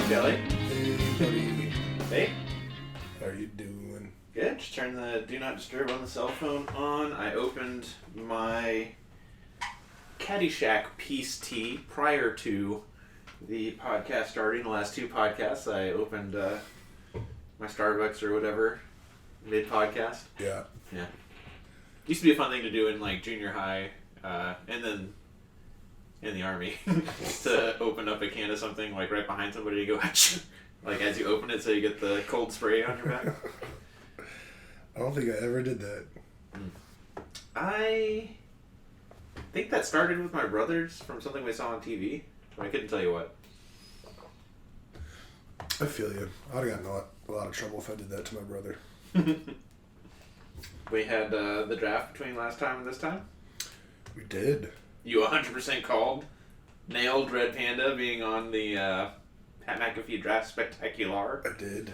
Kelly. Hey, buddy. Hey. How are you doing? Good. Just turn the Do Not Disturb on the cell phone on. I opened my Caddyshack Peace Tea prior to the podcast starting. The last two podcasts, I opened my Starbucks or whatever mid-podcast. Yeah. Yeah. Used to be a fun thing to do in like junior high, and then in the army, to open up a can of something like right behind somebody to go like as you open it so you get the cold spray on your back. I don't think I ever did that. I think that started with my brothers from something we saw on TV, but I couldn't tell you what. I feel you. I'd have gotten a lot of trouble if I did that to my brother. We had the draft between last time and this time. We did. You 100% called, nailed Red Panda being on the Pat McAfee Draft Spectacular. I did.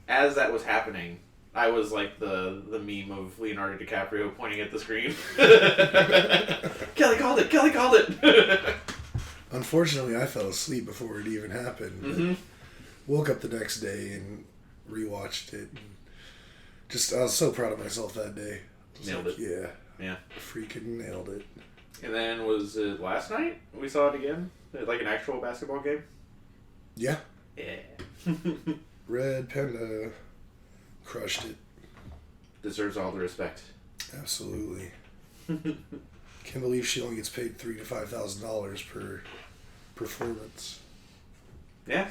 As that was happening, I was like the meme of Leonardo DiCaprio pointing at the screen. Kelly called it! Kelly called it! Unfortunately, I fell asleep before it even happened. Mm-hmm. Woke up the next day and rewatched it. And I was so proud of myself that day. Nailed it. Yeah. Yeah. Freaking nailed it. And then was it last night we saw it again? Like an actual basketball game? Yeah. Yeah. Red Panda crushed it. Deserves all the respect. Absolutely. Can't believe she only gets paid $3,000 to $5,000 per performance. Yeah.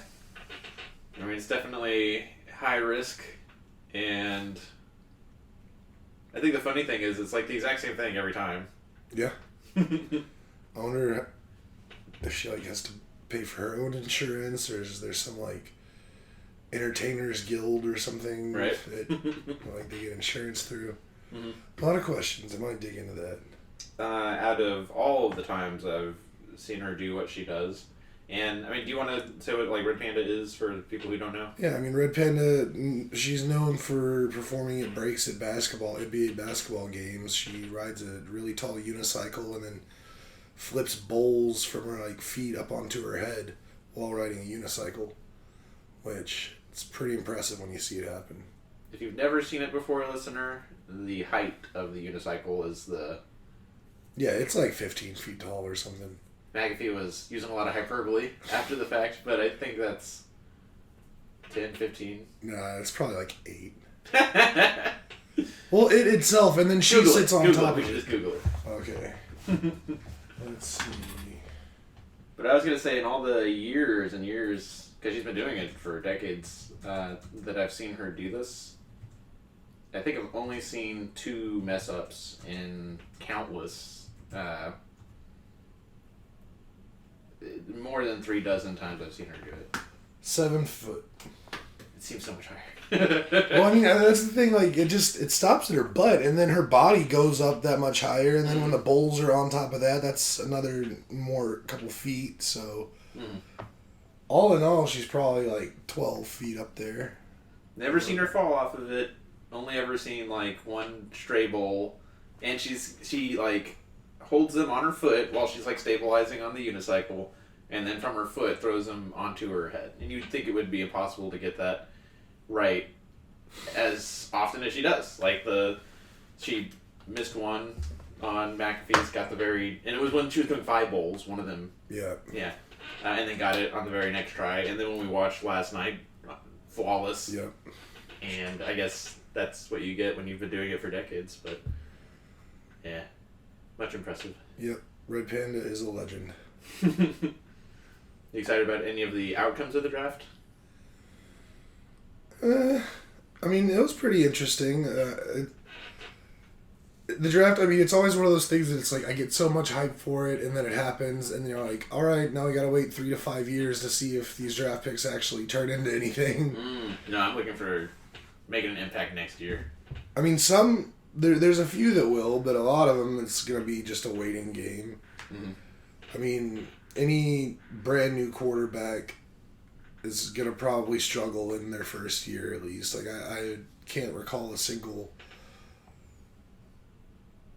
I mean, it's definitely high risk, and I think the funny thing is it's like the exact same thing every time. Yeah. I wonder if she has to pay for her own insurance, or is there some entertainers guild or something right. that they get insurance through. Mm-hmm. A lot of questions. I might dig into that. Out of all of the times I've seen her do what she does, and I mean, do you want to say what Red Panda is for people who don't know? Yeah, I mean, Red Panda, she's known for performing at breaks at NBA basketball games. She rides a really tall unicycle and then flips bowls from her feet up onto her head while riding a unicycle, which it's pretty impressive when you see it happen. If you've never seen it before, listener, the height of the unicycle is Yeah, it's 15 feet tall or something. McAfee was using a lot of hyperbole after the fact, but I think that's 10, 15. Nah, it's probably 8. Well, it itself, and then she sits on top of it. We should just Google it. Okay. Let's see. But I was going to say, in all the years and years, because she's been doing it for decades, that I've seen her do this, I think I've only seen 2 mess-ups in countless, more than 3 dozen times I've seen her do it. 7 foot. It seems so much higher. Well, I mean, that's the thing. It stops at her butt, and then her body goes up that much higher, and then when the bowls are on top of that, that's another couple feet. So, all in all, she's probably 12 feet up there. Never seen her fall off of it. Only ever seen one stray bowl, and she holds them on her foot while she's stabilizing on the unicycle, and then from her foot throws them onto her head. And you'd think it would be impossible to get that right as often as she does. She missed one on McAfee's, got and it was when she was doing 5 bowls, one of them. Yeah. Yeah. And then got it on the very next try. And then when we watched last night, flawless. Yep. And I guess that's what you get when you've been doing it for decades, but yeah, much impressive. Yep. Red Panda is a legend. You excited about any of the outcomes of the draft? I mean, it was pretty interesting. The draft, I mean, it's always one of those things that it's I get so much hype for it, and then it happens, and you're all right, now we gotta wait 3 to 5 years to see if these draft picks actually turn into anything. No, I'm looking for making an impact next year. I mean, there's a few that will, but a lot of them, it's gonna be just a waiting game. Mm-hmm. I mean, any brand new quarterback is gonna probably struggle in their first year at least. I can't recall a single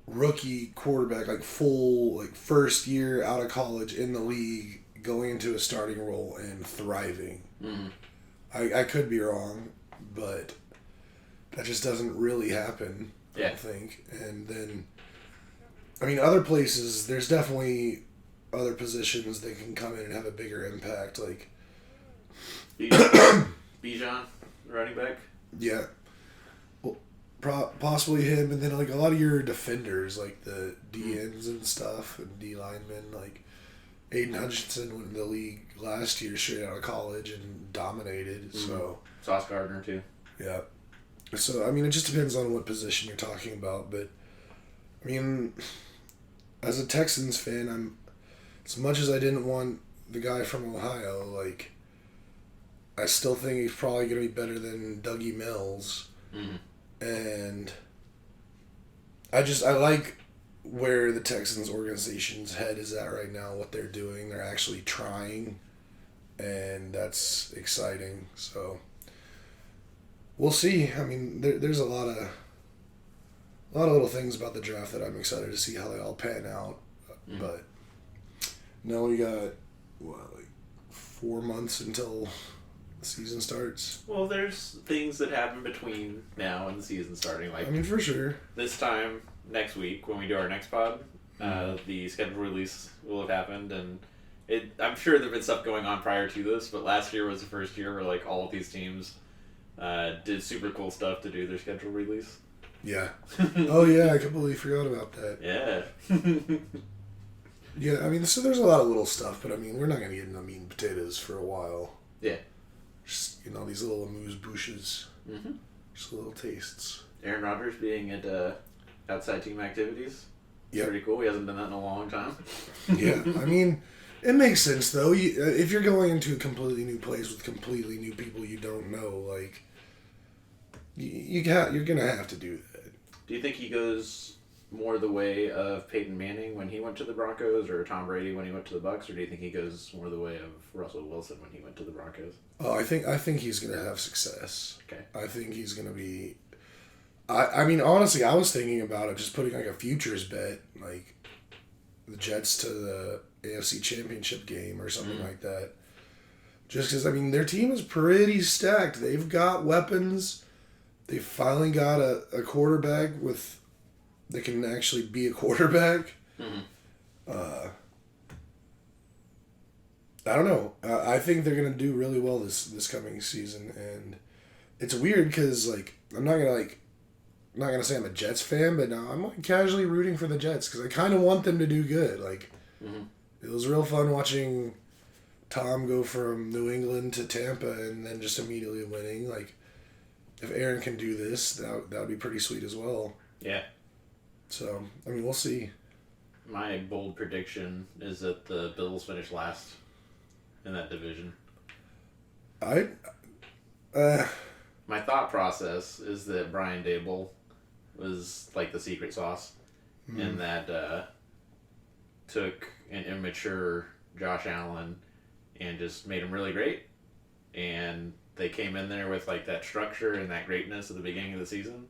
rookie quarterback, full first year out of college in the league going into a starting role and thriving. Mm-hmm. I could be wrong, but that just doesn't really happen, I don't think. And then, I mean, other places, there's definitely other positions that can come in and have a bigger impact, like... Bijan, running back? Yeah. Well, possibly him, and then, like, a lot of your defenders, like the DNs and stuff, and D linemen, like... Aiden Hutchinson went in the league last year straight out of college and dominated, so... Sauce Gardner, too. Yeah. So, I mean, it just depends on what position you're talking about, but, I mean, as a Texans fan, as much as I didn't want the guy from Ohio, like, I still think he's probably going to be better than Dougie Mills, and I like where the Texans organization's head is at right now, what they're doing. They're actually trying, and that's exciting. So we'll see. I mean, there's a lot of little things about the draft that I'm excited to see how they all pan out. But now we got like 4 months until the season starts. Well, there's things that happen between now and the season starting. Like, I mean, for sure. This time next week when we do our next pod, the schedule release will have happened, and I'm sure there've been stuff going on prior to this, but last year was the first year where like all of these teams did super cool stuff to do their schedule release. Yeah. Oh yeah, I completely forgot about that. Yeah. Yeah, I mean, so there's a lot of little stuff, but I mean, we're not gonna get into meat and potatoes for a while. Yeah. Just, these little amuse-bouches. Just little tastes. Aaron Rodgers being at outside team activities. Yeah. Pretty cool. He hasn't done that in a long time. Yeah, I mean, it makes sense though. If you're going into a completely new place with completely new people you don't know, like, you're gonna have to do that. Do you think he goes more the way of Peyton Manning when he went to the Broncos, or Tom Brady when he went to the Bucs, or do you think he goes more the way of Russell Wilson when he went to the Broncos? Oh, I think he's gonna have success. Okay. I think he's gonna be. I mean, honestly, I was thinking about it, just putting like a futures bet, like the Jets to the AFC Championship game or something like that. Just because, I mean, their team is pretty stacked. They've got weapons. They finally got a quarterback that can actually be a quarterback. I don't know. I think they're gonna do really well this coming season, and it's weird because like I'm not gonna say I'm a Jets fan, but now I'm like casually rooting for the Jets because I kind of want them to do good. Like, it was real fun watching Tom go from New England to Tampa and then just immediately winning. Like, if Aaron can do this, that would be pretty sweet as well. Yeah. So, I mean, we'll see. My bold prediction is that the Bills finish last in that division. My thought process is that Brian Daboll was like the secret sauce, and that took an immature Josh Allen and just made him really great. And they came in there with like that structure and that greatness at the beginning of the season,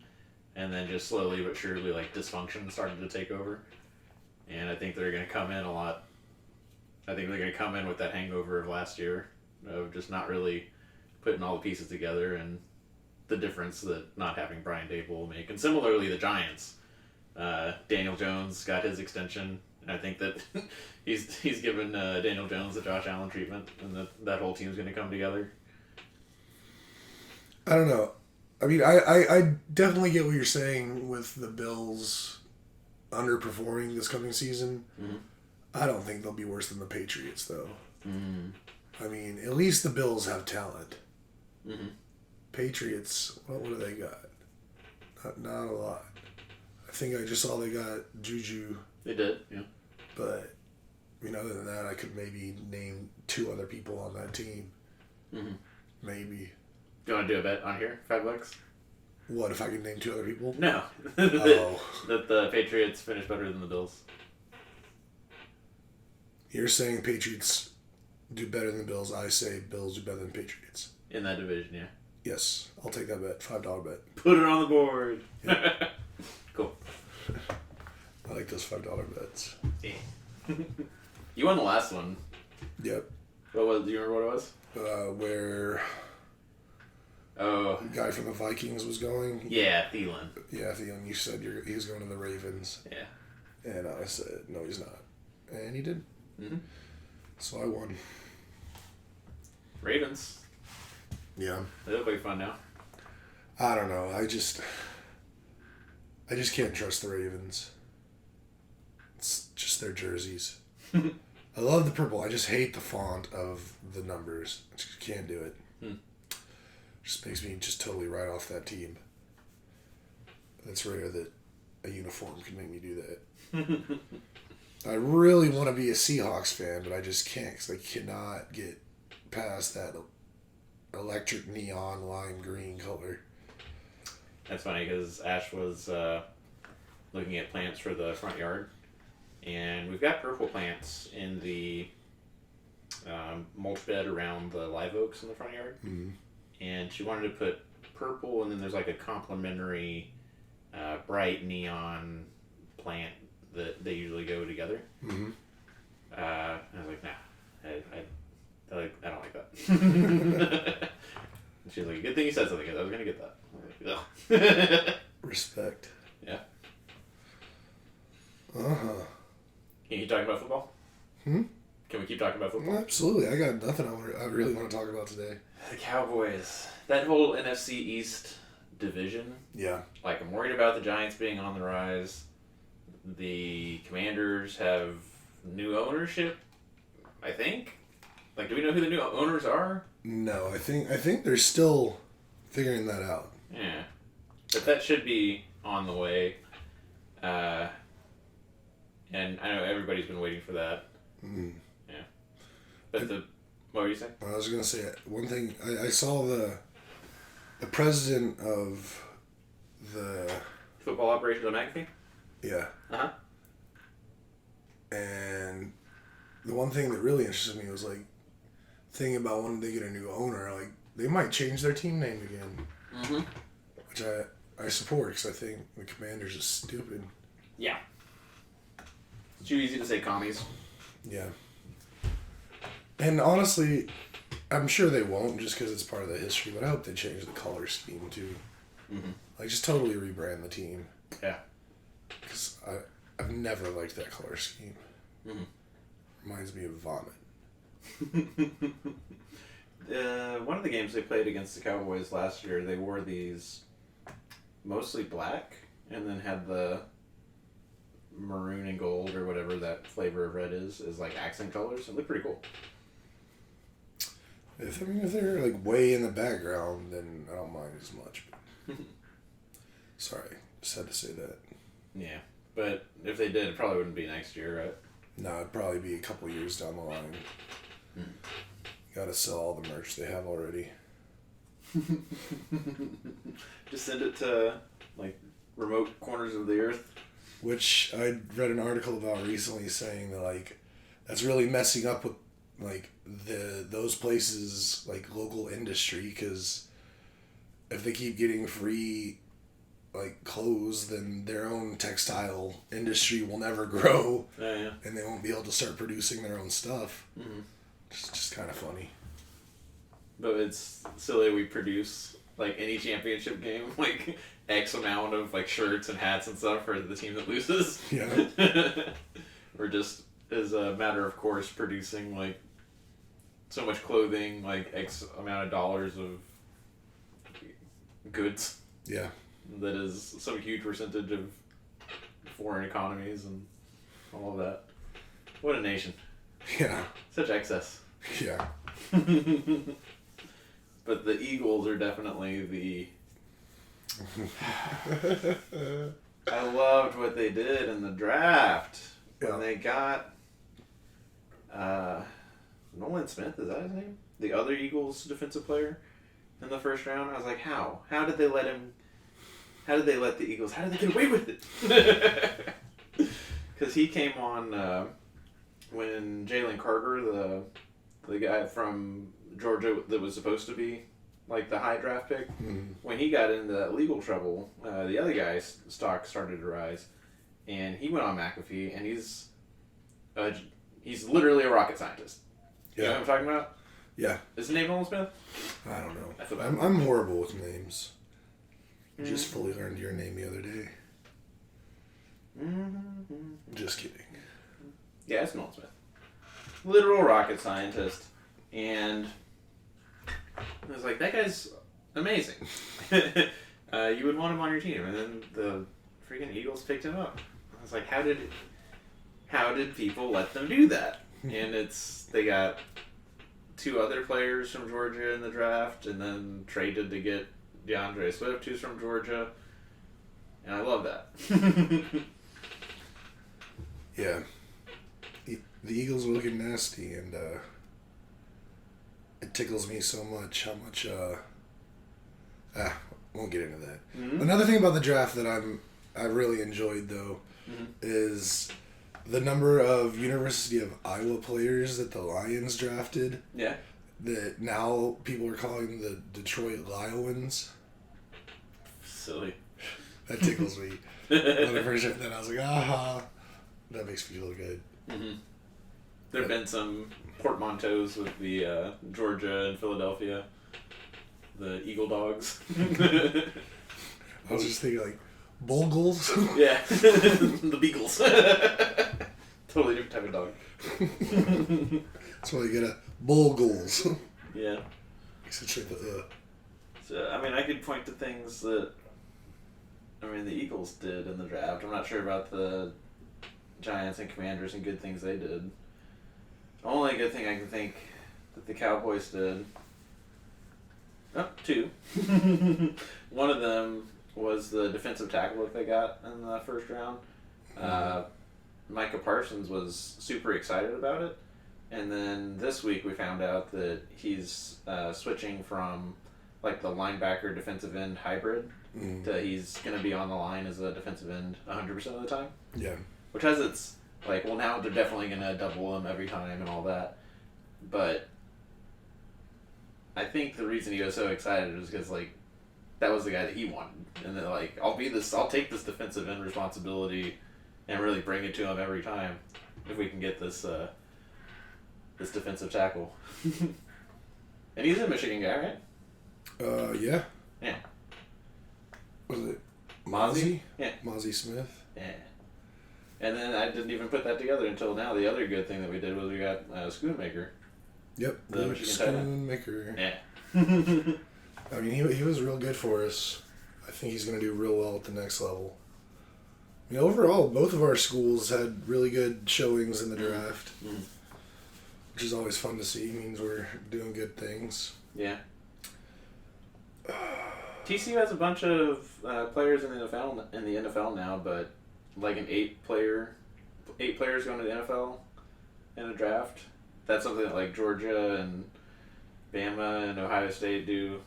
and then just slowly but surely like dysfunction started to take over. And I think they're going to come in a lot. I think they're going to come in with that hangover of last year of just not really putting all the pieces together, and the difference that not having Brian Daboll will make. And similarly, the Giants. Daniel Jones got his extension, and I think that he's given Daniel Jones the Josh Allen treatment, and that whole team's going to come together. I don't know. I mean, I definitely get what you're saying with the Bills underperforming this coming season. I don't think they'll be worse than the Patriots, though. I mean, at least the Bills have talent. Patriots, what do they got? Not a lot. I think I just saw they got Juju. They did, yeah. But, I mean, other than that, I could maybe name 2 other people on that team. Maybe. Do you want to do a bet on here? $5? What, if I can name 2 other people? No. Oh. That the Patriots finish better than the Bills. You're saying Patriots do better than the Bills. I say Bills do better than Patriots. In that division, yeah. Yes, I'll take that bet. $5 bet. Put it on the board. Yeah. Cool. I like those $5 bets. Yeah. You won the last one. Yep. Do you remember what it was? Where the guy from the Vikings was going. Yeah, Thielen. Yeah, Thielen. You said he was going to the Ravens. Yeah. And I said, no, he's not. And he did. Mm-hmm. So I won. Ravens. Yeah. They look like fun now. I don't know. I just can't trust the Ravens. It's just their jerseys. I love the purple. I just hate the font of the numbers. I just can't do it. Just makes me just totally write off that team. That's rare that a uniform can make me do that. I really want to be a Seahawks fan, but I just can't because I cannot get past that electric neon lime green color. That's funny because Ash was looking at plants for the front yard, and we've got purple plants in the mulch bed around the live oaks in the front yard. Mm-hmm. And she wanted to put purple, and then there's like a complementary bright neon plant that they usually go together. Mm-hmm. I was like, nah, I don't like that. She was like, good thing you said something because I was going to get that. I was like, ugh. Respect. Yeah. Uh-huh. Can you keep talking about football? Hmm? Can we keep talking about football? Absolutely. I got nothing I really want to talk about today. The Cowboys. That whole NFC East division. Yeah. Like, I'm worried about the Giants being on the rise. The Commanders have new ownership, I think. Like, do we know who the new owners are? No, I think they're still figuring that out. Yeah. But that should be on the way. And I know everybody's been waiting for that. Mm. Yeah. But what were you saying? I was going to say, one thing, I saw the president of the... Football operations of McAfee? Yeah. Uh-huh. And the one thing that really interested me was, like, thinking about when they get a new owner, like, they might change their team name again. Mm-hmm. Which I support, because I think the Commanders is stupid. Yeah. It's too easy to say commies. Yeah. And honestly, I'm sure they won't just because it's part of the history, but I hope they change the color scheme too. Mm-hmm. Like, just totally rebrand the team. Yeah. Because I've never liked that color scheme. Mm-hmm. Reminds me of vomit. One of the games they played against the Cowboys last year, they wore these mostly black and then had the maroon and gold or whatever that flavor of red is like accent colors. It looked pretty cool. If they're like way in the background, then I don't mind as much. But sorry, just had to say that. Yeah, but if they did, it probably wouldn't be next year, right? No, it'd probably be a couple years down the line. Gotta sell all the merch they have already. Just send it to like remote corners of the earth. Which I read an article about recently saying that, like, that's really messing up with, like, those places, like, local industry, because if they keep getting free, like, clothes, then their own textile industry will never grow. Yeah. And they won't be able to start producing their own stuff. Mm-hmm. It's just kind of funny. But it's silly we produce, like, any championship game, like, X amount of, like, shirts and hats and stuff for the team that loses. Yeah. Or just, as a matter of course, producing, like, so much clothing, like, X amount of dollars of goods. Yeah. That is some huge percentage of foreign economies and all of that. What a nation. Yeah. Such excess. Yeah. But the Eagles are definitely the... I loved what they did in the draft. Yeah. When they got Nolan Smith, is that his name? The other Eagles defensive player in the first round. I was like, how? How did they let the Eagles, how did they get away with it? Because he came on when Jalen Carter, the guy from Georgia that was supposed to be like the high draft pick, when he got into that legal trouble, the other guy's stock started to rise, and he went on McAfee, and he's literally a rocket scientist. You know what I'm talking about? Yeah. Is his name Nolan Smith? I don't know. I feel I'm horrible with names. Just fully learned your name the other day. Just kidding. Yeah, it's Nolan Smith. Literal rocket scientist. And I was like, that guy's amazing. You would want him on your team. And then the freaking Eagles picked him up. I was like, how did people let them do that? And they got 2 other players from Georgia in the draft, and then traded to get DeAndre Swift, who's from Georgia. And I love that. Yeah. The Eagles are looking nasty, and it tickles me so much how much... won't get into that. Mm-hmm. Another thing about the draft that I really enjoyed, though, is the number of University of Iowa players that the Lions drafted. Yeah. That now people are calling the Detroit Lions. Silly. That tickles me. When I first heard that, I was like, aha. That makes me feel good. Mm-hmm. There have been some portmanteaus with the Georgia and Philadelphia. The Eagle Dogs. I was just thinking, like, Bogles? Yeah. The Beagles. Totally different type of dog. That's why you get a Bogles. Yeah. Essentially the So, I mean, I could point to things that, the Eagles did in the draft. I'm not sure about the Giants and Commanders and good things they did. The only good thing I can think that the Cowboys did... Oh, 2. One of them was the defensive tackle that they got in the first round. Micah Parsons was super excited about it. And then this week we found out that he's switching from like the linebacker defensive end hybrid to he's going to be on the line as a defensive end 100% of the time. Yeah. Which has its, like, well, now they're definitely going to double him every time and all that. But I think the reason he was so excited was because, like, that was the guy that he wanted. And then, like, I'll take this defensive end responsibility and really bring it to him every time if we can get this this defensive tackle. And he's a Michigan guy, right? Yeah. Yeah. Was it Mozzie? Yeah. Mozzie Smith? Yeah. And then I didn't even put that together until now. The other good thing that we did was we got Schoonmaker. Yep. The Michigan Schoonmaker. Yeah. I mean, he was real good for us. I think he's going to do real well at the next level. I mean, overall, both of our schools had really good showings in the draft, which is always fun to see. It means we're doing good things. Yeah. TCU has a bunch of players in the NFL now, but like an 8 players going to the NFL in a draft. That's something that like Georgia and Bama and Ohio State do.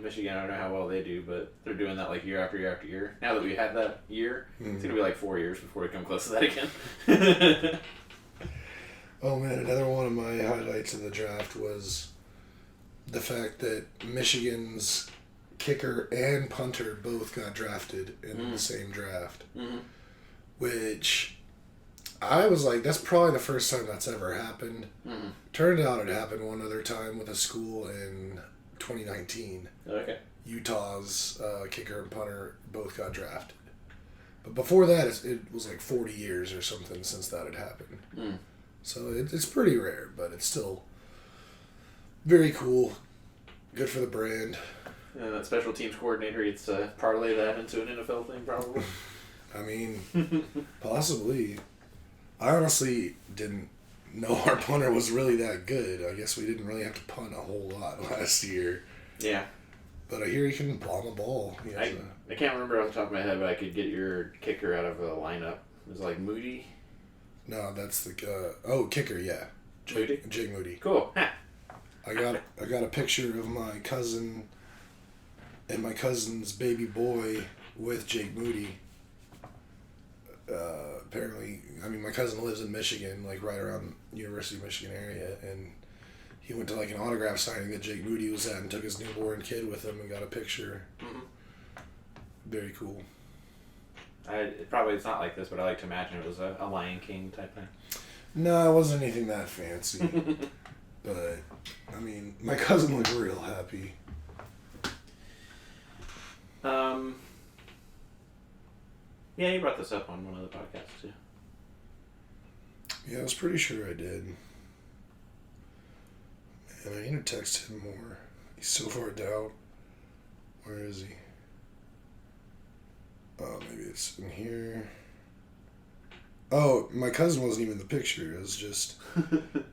Michigan, I don't know how well they do, but they're doing that like year after year after year. Now that we had that year, it's going to be like 4 years before we come close to that again. Oh man, another one of my highlights of the draft was the fact that Michigan's kicker and punter both got drafted in the same draft. Which I was like, that's probably the first time that's ever happened. Turned out it happened one other time with a school in 2019. Okay. Utah's kicker and punter both got drafted. But before that, it was like 40 years or something since that had happened. So it's pretty rare, but it's still very cool. Good for the brand. And that special teams coordinator gets to parlay that into an NFL thing, probably. I mean, possibly. I honestly didn't know our punter was really that good. I guess we didn't really have to punt a whole lot last year. Yeah. But I hear he can bomb a ball. I can't remember off the top of my head, but I could get your kicker out of a lineup. It was like Moody? No, that's the... kicker, yeah. Moody? Jake Moody. Cool. I got a picture of my cousin and my cousin's baby boy with Jake Moody. Apparently, I mean, my cousin lives in Michigan, like right around University of Michigan area, and he went to like an autograph signing that Jake Moody was at and took his newborn kid with him and got a picture. Very cool. It's not like this, but I like to imagine it was a Lion King type thing. No, it wasn't anything that fancy. But, I mean, my cousin looked real happy. Yeah, you brought this up on one of the podcasts, too. Yeah, I was pretty sure I did. And I need to text him more. He's so far down. Where is he? Oh, maybe it's in here. Oh, my cousin wasn't even in the picture. It was just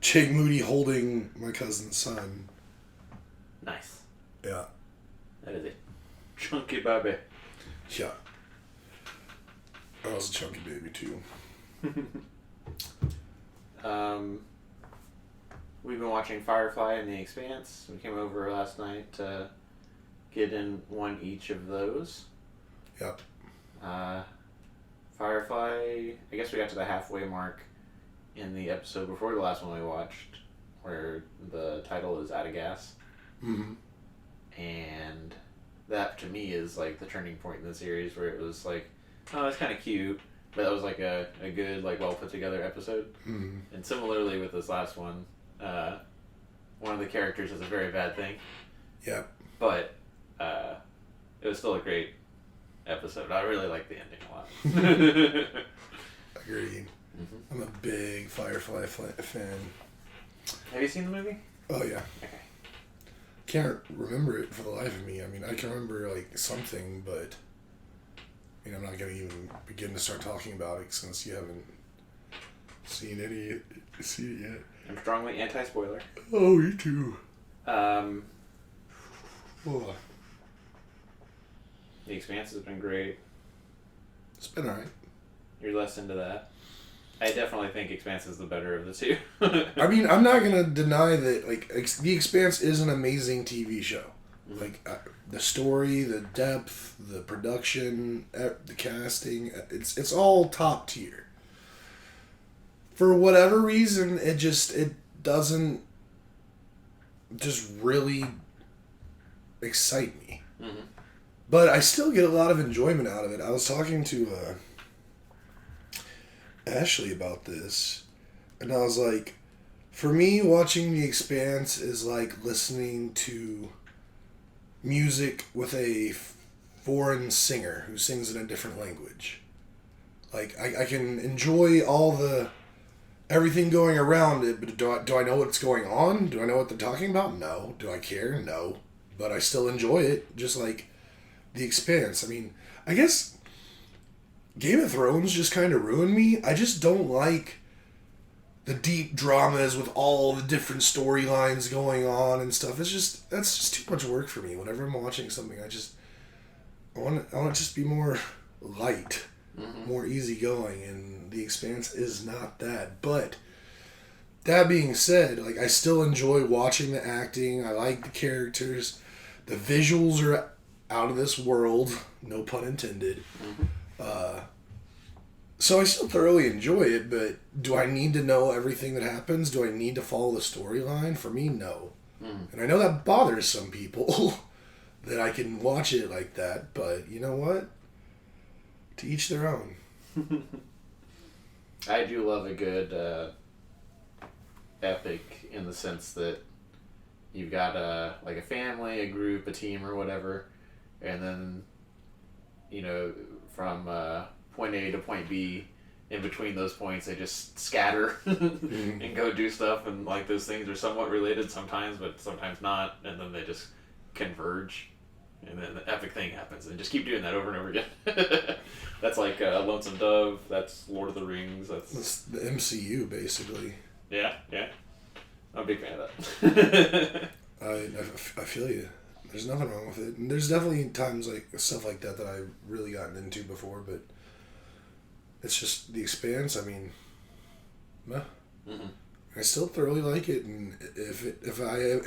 Jake Moody holding my cousin's son. Nice. Yeah. That is a chunky baby. Yeah. I was a chunky baby, too. We've been watching Firefly and The Expanse. We came over last night to get in one each of those. Yep. Firefly, I guess we got to the halfway mark in the episode before the last one we watched, where the title is Out of Gas. Mm-hmm. And that, to me, is like the turning point in the series, where it was like, oh, it's kind of cute, but that was like a good, like, well put together episode. Mm-hmm. And similarly with this last one, one of the characters is a very bad thing. Yep. But it was still a great episode. I really liked the ending a lot. Agreed. Mm-hmm. I'm a big Firefly fan. Have you seen the movie? Oh, yeah. Okay. Can't remember it for the life of me. I mean, I can remember, like, something, but I'm not going to even begin to start talking about it since you haven't seen it yet. I'm strongly anti-spoiler. Oh, you too. The Expanse has been great. It's been alright. You're less into that. I definitely think Expanse is the better of the two. I mean, I'm not gonna deny that. Like, The Expanse is an amazing TV show. Mm-hmm. Like, the story, the depth, the production, the casting, it's all top tier. For whatever reason, it doesn't just really excite me. Mm-hmm. But I still get a lot of enjoyment out of it. I was talking to Ashley about this, and I was like, for me, watching The Expanse is like listening to music with a foreign singer who sings in a different language. Like, I can enjoy everything going around it, but do I know what's going on? Do I know what they're talking about? No. Do I care? No. But I still enjoy it, just like The Expanse. I mean, I guess Game of Thrones just kind of ruined me. I just don't like the deep dramas with all the different storylines going on and stuff. That's just too much work for me. Whenever I'm watching something, I want to just be more light, more easygoing, and The Expanse is not that. But that being said, like, I still enjoy watching the acting. I like the characters. The visuals are out of this world, no pun intended. So I still thoroughly enjoy it, but do I need to know everything that happens? Do I need to follow the storyline? For me, no. And I know that bothers some people that I can watch it like that, but you know what? To each their own. I do love a good epic in the sense that you've got a family, a group, a team, or whatever, and then, from point A to point B, in between those points, they just scatter and go do stuff, and like those things are somewhat related sometimes, but sometimes not, and then they just converge, and then the epic thing happens, and just keep doing that over and over again. That's like Lonesome Dove. That's Lord of the Rings. That's the MCU, basically. Yeah. I'm a big fan of that. I feel you. There's nothing wrong with it. And there's definitely times like stuff like that I've really gotten into before, but it's just The Expanse. I mean, I still thoroughly like it, and if it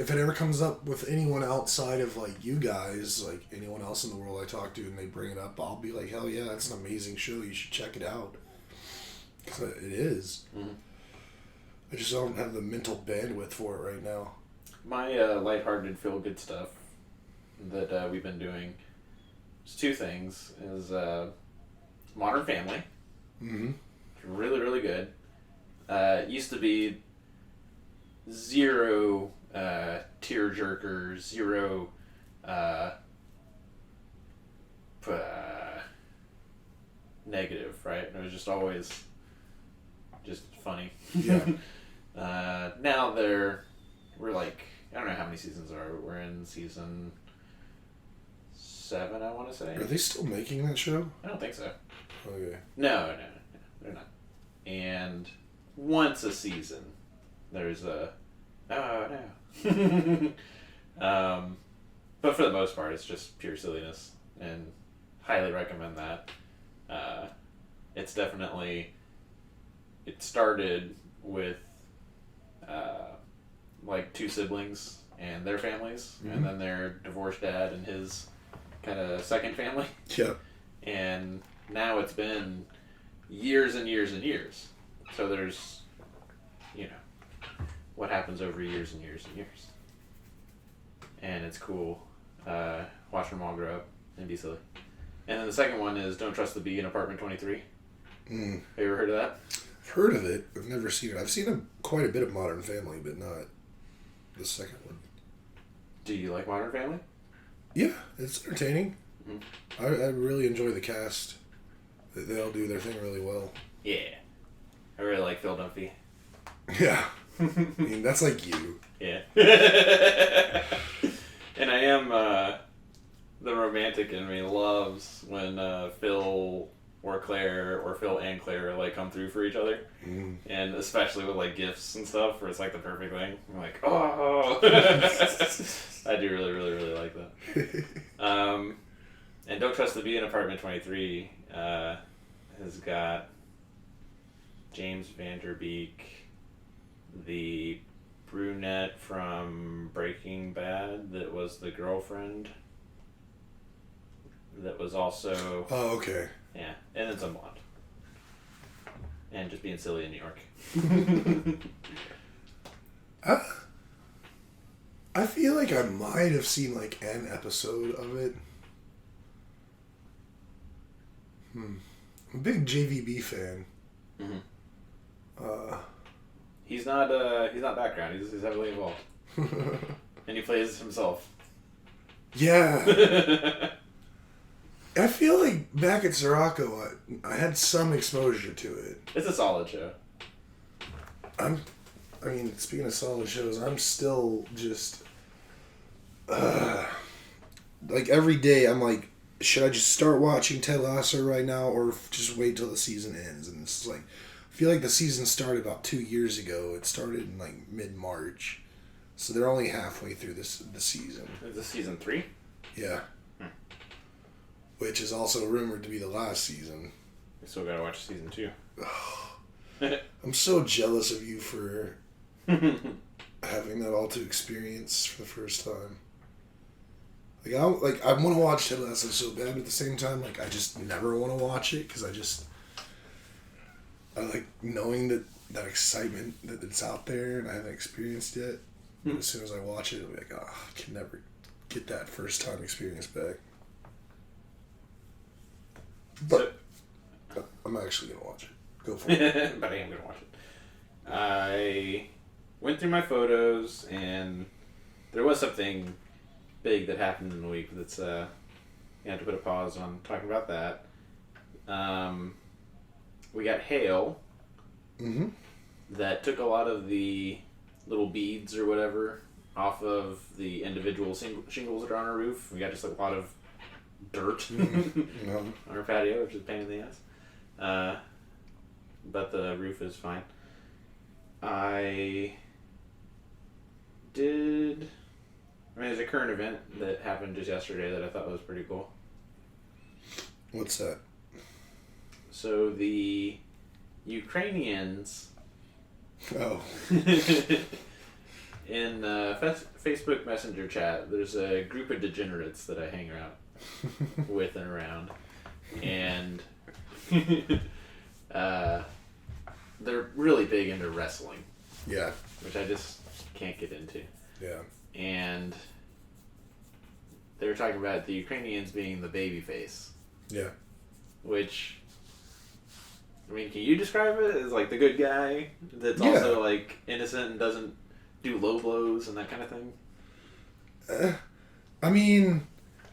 ever comes up with anyone outside of like you guys, like anyone else in the world I talk to, and they bring it up, I'll be like, hell yeah, that's an amazing show. You should check it out. 'Cause it is. I just don't have the mental bandwidth for it right now. My lighthearted, feel-good stuff that we've been doing is two things. Is Modern Family. It's really, really good. Used to be zero tearjerker, zero negative, right? It was just always just funny. Yeah. Now we're like, I don't know how many seasons we're in season 7, I want to say. Are they still making that show? I don't think so. Okay. No, they're not. And once a season, there's a but for the most part, it's just pure silliness, and highly recommend that. It's definitely, it started with like 2 siblings and their families, and then their divorced dad and his kind of second family. Yeah. And now it's been years and years and years. So there's, what happens over years and years and years. And it's cool. Watching them all grow up and be silly. And then the second one is Don't Trust the Bee in Apartment 23. Have you ever heard of that? I've heard of it. I've never seen it. I've seen quite a bit of Modern Family, but not the second one. Do you like Modern Family? Yeah, it's entertaining. I really enjoy the cast. They all do their thing really well. Yeah. I really like Phil Dunphy. Yeah. I mean, that's like you. Yeah. And I am, the romantic in me loves when Phil or Claire, or Phil and Claire, like, come through for each other. And especially with, like, gifts and stuff, where it's, like, the perfect thing. I'm like, oh! I do really, really, really like that. And Don't Trust the Bee in Apartment 23 has got James Van Der Beek, the brunette from Breaking Bad that was the girlfriend, that was also... Oh, okay. Yeah, and then some blonde. And just being silly in New York. I feel like I might have seen, like, an episode of it. I'm a big JVB fan. He's not background. He's heavily involved, and he plays himself. Yeah. I feel like back at Sirocco, I had some exposure to it. It's a solid show. I mean, speaking of solid shows, I'm still just like every day I'm like, should I just start watching Ted Lasso right now, or just wait till the season ends? And it's like, I feel like the season started about 2 years ago. It started in like mid-March, so they're only halfway through the season. Is this season 3? Yeah. Which is also rumored to be the last season. We still gotta watch season 2. I'm so jealous of you for having that all to experience for the first time. I want to watch Ted Lasso so bad, but at the same time, like, I just never want to watch it because I like knowing that excitement that it's out there and I haven't experienced yet. But as soon as I watch it, I'll be like, I can never get that first time experience back. But I'm actually going to watch it. Go for it. But I am going to watch it. I went through my photos, and there was something big that happened in the week that's, you have to put a pause on talking about that. We got hail that took a lot of the little beads or whatever off of the individual shingles that are on our roof. We got just a lot of dirt on our patio, which is a pain in the ass. But the roof is fine. There's a current event that happened just yesterday that I thought was pretty cool. What's that? So the Ukrainians Oh. in Facebook Messenger chat, there's a group of degenerates that I hang out with and around, and they're really big into wrestling. Yeah. Which I just can't get into. Yeah. And they were talking about the Ukrainians being the baby face. Yeah. Which I mean, can you describe it as like the good guy that's also like innocent and doesn't do low blows and that kind of thing? I mean,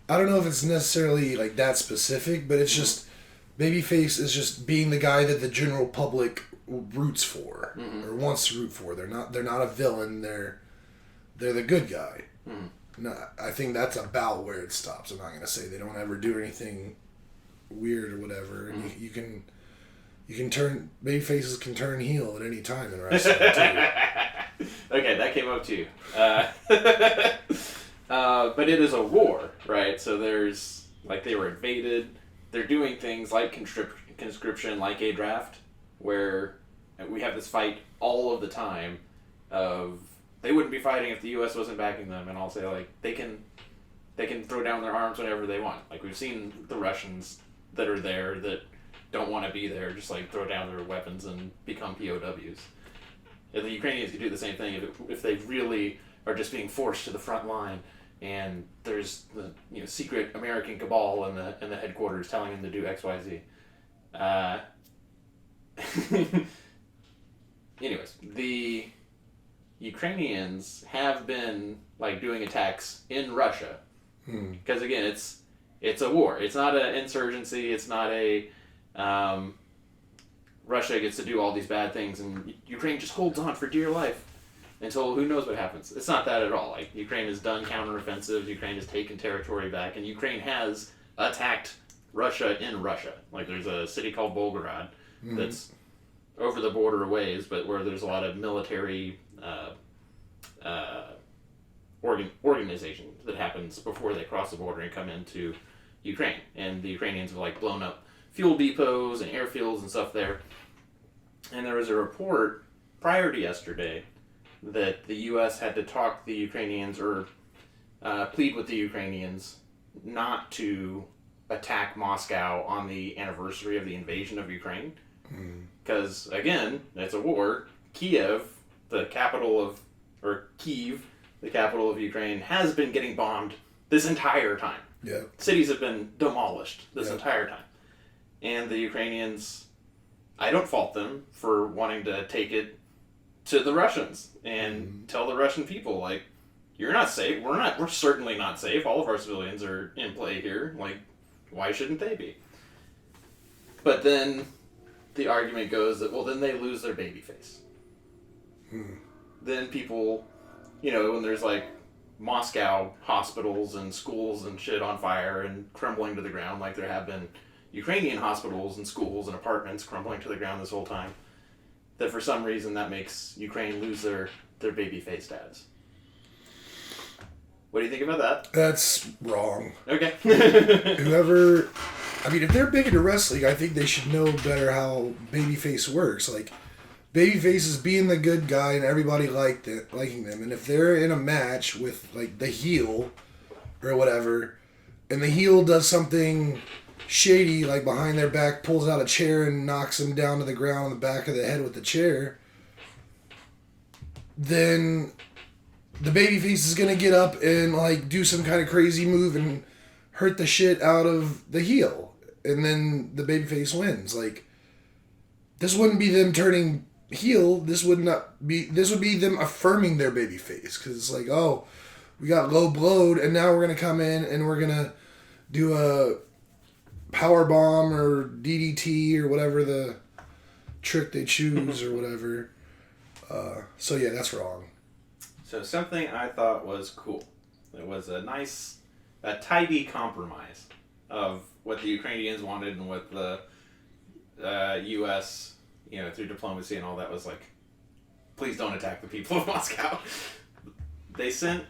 I don't know if it's necessarily like that specific, but it's just babyface is just being the guy that the general public roots for or wants to root for. They're not a villain. They're the good guy. No, I think that's about where it stops. I'm not gonna say they don't ever do anything weird or whatever. And you can turn babyfaces can turn heel at any time in wrestling too. Okay, that came up too. But it is a war, right? So there's like they were invaded. They're doing things like conscription, like a draft, where we have this fight all of the time. Of they wouldn't be fighting if the U.S. wasn't backing them, and I'll say like they can throw down their arms whenever they want. Like we've seen the Russians that are there that don't want to be there, just like throw down their weapons and become POWs. And the Ukrainians could do the same thing if they really are just being forced to the front line, and there's the secret American cabal in the headquarters telling them to do X, Y, Z. Anyways, the Ukrainians have been like doing attacks in Russia because again, it's a war. It's not an insurgency. It's not a Russia gets to do all these bad things and Ukraine just holds on for dear life until who knows what happens. It's not that at all. Like Ukraine has done counteroffensives. Ukraine has taken territory back, and Ukraine has attacked Russia in Russia. Like there's a city called Volgograd that's over the border a ways, but where there's a lot of military organization that happens before they cross the border and come into Ukraine. And the Ukrainians have like blown up fuel depots and airfields and stuff there. And there was a report prior to yesterday that the U.S. had to talk the Ukrainians or plead with the Ukrainians not to attack Moscow on the anniversary of the invasion of Ukraine. Because, again, it's a war. Kiev, the capital of Ukraine, has been getting bombed this entire time. Yeah. Cities have been demolished this entire time. And the Ukrainians, I don't fault them for wanting to take it to the Russians and tell the Russian people, like, you're not safe. We're certainly not safe. All of our civilians are in play here. Like, why shouldn't they be? But then the argument goes that, well, then they lose their baby face. Then people, when there's like Moscow hospitals and schools and shit on fire and crumbling to the ground, like there have been Ukrainian hospitals and schools and apartments crumbling to the ground this whole time, that for some reason that makes Ukraine lose their baby face status. What do you think about that? That's wrong. Okay. If they're big into wrestling, I think they should know better how babyface works. Like, babyface is being the good guy and everybody liking them. And if they're in a match with, like, the heel or whatever, and the heel does something shady, like behind their back, pulls out a chair and knocks them down to the ground on the back of the head with the chair, then the babyface is gonna get up and like do some kind of crazy move and hurt the shit out of the heel, and then the babyface wins. Like, this wouldn't be them turning heel. This would be them affirming their babyface, because it's like, oh, we got low blowed, and now we're gonna come in and we're gonna do a power bomb or DDT or whatever the trick they choose or whatever. So yeah, that's wrong. So something I thought was cool. It was a tidy compromise of what the Ukrainians wanted and what the U.S., through diplomacy and all that, was like, please don't attack the people of Moscow. They sent,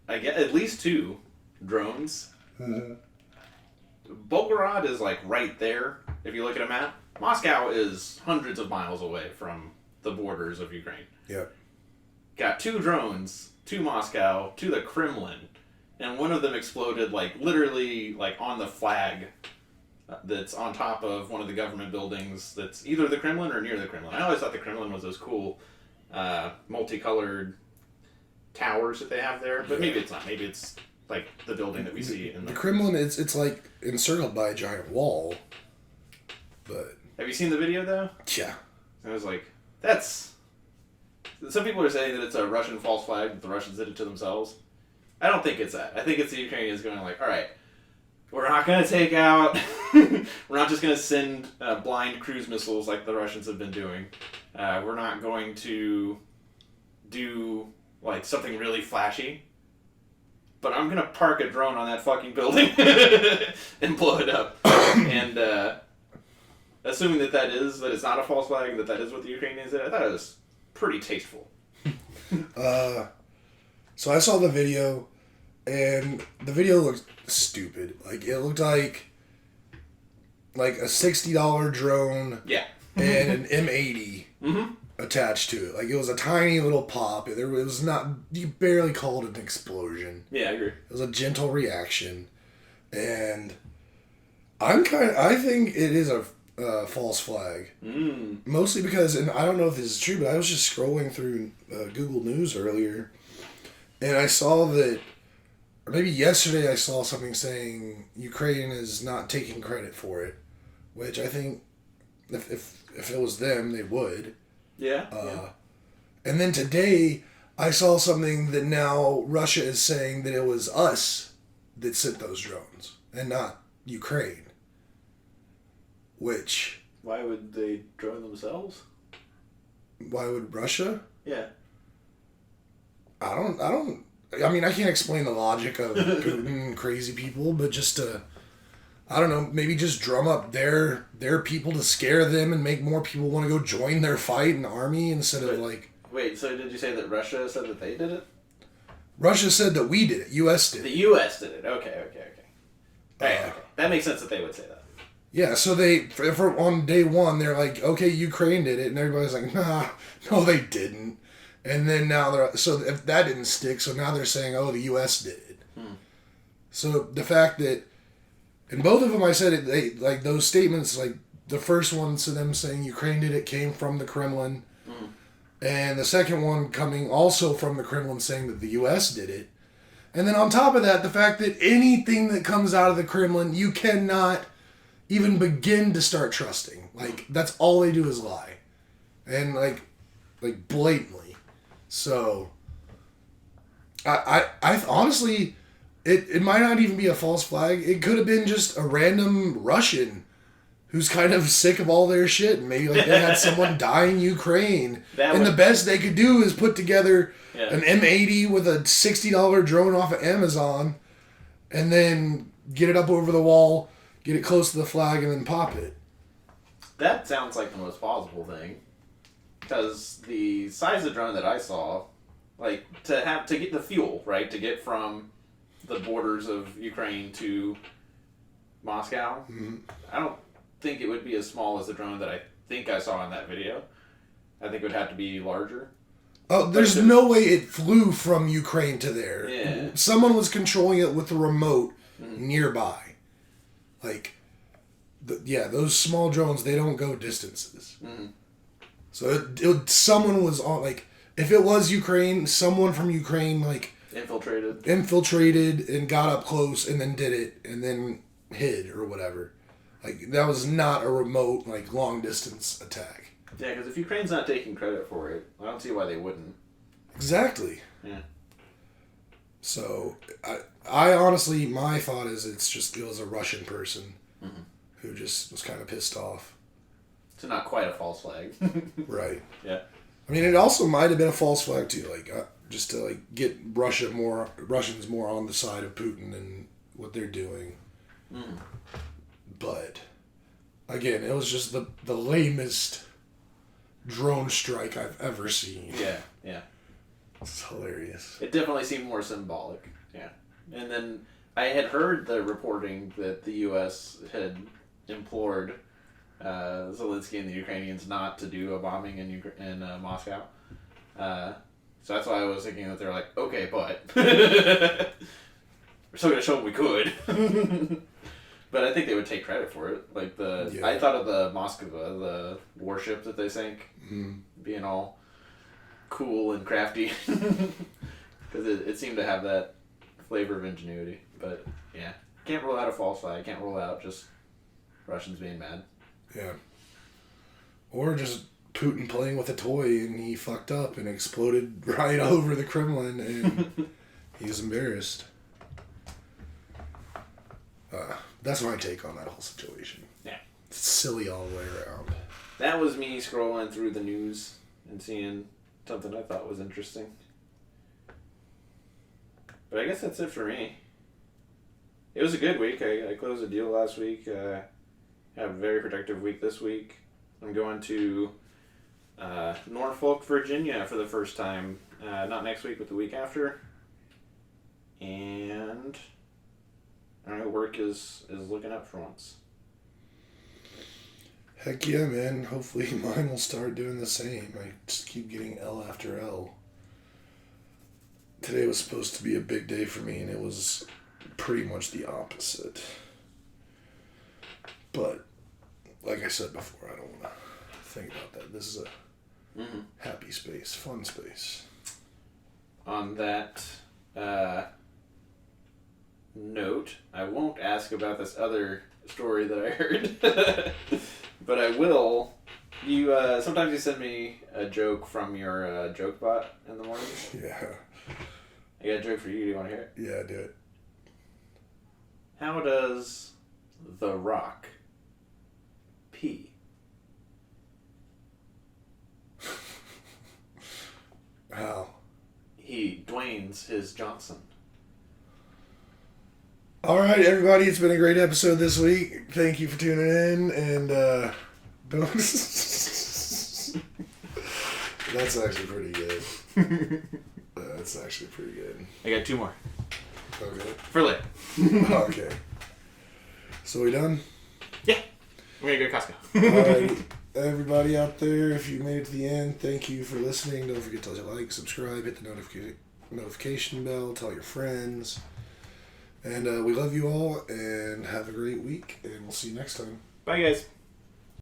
I guess, at least 2 drones. Volgograd is like right there. If you look at a map, Moscow is hundreds of miles away from the borders of Ukraine. Yeah. Got 2 drones to Moscow, to the Kremlin, and one of them exploded like literally like on the flag that's on top of one of the government buildings that's either the Kremlin or near the Kremlin. I always thought the Kremlin was those cool multicolored towers that they have there, but maybe it's not. Maybe it's like the building that we see in the Kremlin. It's like encircled by a giant wall, but Have you seen the video though? Yeah. I was like, that's. Some people are saying that it's a Russian false flag, that the Russians did it to themselves. I don't think it's that. I think it's the Ukrainians going like, all right, we're not going to take out. We're not just going to send blind cruise missiles like the Russians have been doing. We're not going to do like something really flashy. But I'm going to park a drone on that fucking building and blow it up. And assuming that it's not a false flag, that is what the Ukrainians did, I thought it was pretty tasteful. So I saw the video, and the video looked stupid. Like, it looked like a $60 drone Yeah. and an M80 Mm-hmm. attached to it. Like, it was a tiny little pop. It was not, you barely called it an explosion. Yeah, I agree. It was a gentle reaction. And I think it is a false flag. Mostly because, and I don't know if this is true, but I was just scrolling through Google News earlier, and I saw that, or maybe yesterday I saw something saying Ukraine is not taking credit for it, which I think if it was them, they would. Yeah. And then today I saw something that now Russia is saying that it was us that sent those drones and not Ukraine. Which... Why would they drone themselves? Why would Russia? Yeah. I mean, I can't explain the logic of Putin crazy people, but just to, I don't know, maybe just drum up their people to scare them and make more people want to go join their fight in the army instead of like... Wait, so did you say that Russia said that they did it? Russia said that we did it. U.S. did it. The U.S. did it. Okay. Okay. That makes sense that they would say that. Yeah, so they, for on day one, they're like, okay, Ukraine did it, and everybody's like, nah, no, they didn't. And then now so if that didn't stick, so now they're saying, oh, the U.S. did it. So the fact that, and both of them, I said it, they, like, those statements, like, the first one to them saying Ukraine did it came from the Kremlin, and the second one coming also from the Kremlin saying that the U.S. did it. And then on top of that, the fact that anything that comes out of the Kremlin, you cannot even begin to start trusting. Like, that's all they do is lie. And, like blatantly. So, I honestly, it might not even be a false flag. It could have been just a random Russian who's kind of sick of all their shit. And maybe, like, they had someone die in Ukraine. The best they could do is put together an M80 with a $60 drone off of Amazon and then get it up over the wall, get it close to the flag, and then pop it. That sounds like the most plausible thing. Because the size of drone that I saw, like, to get the fuel, right, to get from the borders of Ukraine to Moscow, I don't think it would be as small as the drone that I think I saw in that video. I think it would have to be larger. Oh, there's no way it flew from Ukraine to there. Yeah. Someone was controlling it with a remote nearby. Like, those small drones, they don't go distances. So someone was on, like, if it was Ukraine, someone from Ukraine, like... Infiltrated and got up close and then did it and then hid or whatever. Like, that was not a remote, like, long-distance attack. Yeah, because if Ukraine's not taking credit for it, I don't see why they wouldn't. Exactly. Yeah. So, I honestly, my thought is it was a Russian person who just was kind of pissed off. So not quite a false flag. Right. Yeah. I mean, it also might have been a false flag too, like, just to, like, get Russians more on the side of Putin and what they're doing. But, again, it was just the lamest drone strike I've ever seen. Yeah. It's hilarious. It definitely seemed more symbolic. Yeah. And then I had heard the reporting that the U.S. had implored Zelensky and the Ukrainians not to do a bombing in Moscow. So that's why I was thinking that they're like, okay, but we're still going to show them we could. But I think they would take credit for it. Like I thought of the Moskva, the warship that they sank, being all cool and crafty. Because it seemed to have that flavor of ingenuity. But yeah, can't rule out a false flag. Can't rule out just Russians being mad. Yeah. Or just Putin playing with a toy and he fucked up and exploded right over the Kremlin and he's embarrassed. That's my take on that whole situation. Yeah. It's silly all the way around. That was me scrolling through the news and seeing something I thought was interesting. But I guess that's it for me. It was a good week. I closed a deal last week. Had a very productive week this week. I'm going to Norfolk, Virginia for the first time. Not next week, but the week after. And I don't know, work is looking up for once. Heck yeah, man. Hopefully mine will start doing the same. I just keep getting L after L. Today was supposed to be a big day for me, and it was pretty much the opposite. But, like I said before, I don't want to think about that. This is a happy space, fun space. On that note, I won't ask about this other story that I heard, but I will. You sometimes you send me a joke from your joke bot in the morning. Yeah. I got a joke for you. Do you want to hear it? Yeah, do it. How does The Rock pee? How? He Dwayne's his Johnson. All right, everybody. It's been a great episode this week. Thank you for tuning in, and don't. That's actually pretty good. That's actually pretty good. I got two more. Okay. For later. Okay. So we done? Yeah. We're gonna go to Costco. All right. Everybody out there, if you made it to the end, thank you for listening. Don't forget to like, subscribe, hit the notification bell, tell your friends. And we love you all, and have a great week, and we'll see you next time. Bye, guys.